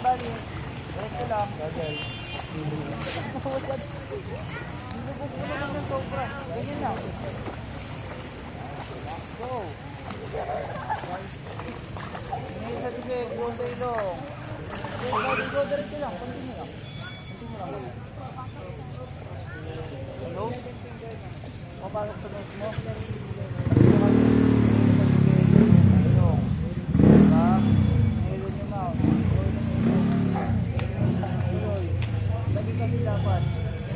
bali. Diretso lang. Gagay. Nilubog mo naman ng sobra. Ganyan lang. Go. Ngayon sa tisip, go sa ilong. Go, diretso lang. Continue lang. Continue lang. Hello? Papasok sa nose mo. Ilong. Diba? Ngayon yung mouth. Lagi kasi dapat.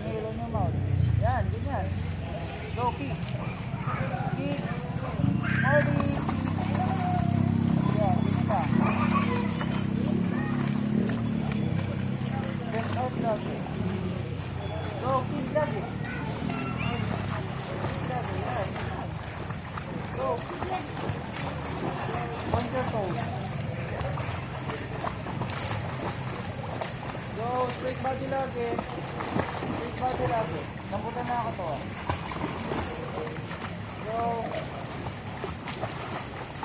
Ngayon yung mouth. Yan, ganyan. Go, kick. Kick. Hardy. Yan, ganyan lang. Press out lagi. Go, kick lagi. Lagi, yan. Go, kick lagi. Point your toes. Go, straight body lagi. Straight body lagi. Namputan na ako to. Go.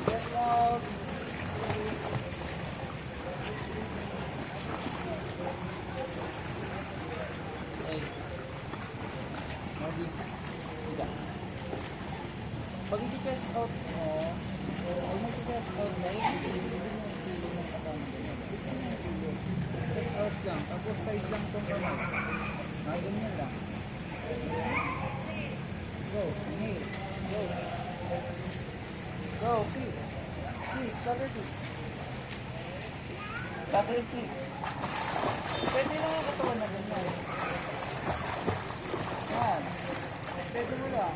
Get out. Okay. Hindi. Pag i-chest out mo, pag mag-chest out na, hindi mo ng kasama. Chest out lang, tapos side lang itong kamay. Ganyan lang. Go, inhale. Go. Go, kick. Kick, cover kick. Cover kick. Pwede lang yung katawan na ganyan. Yan. Pwede mo lang.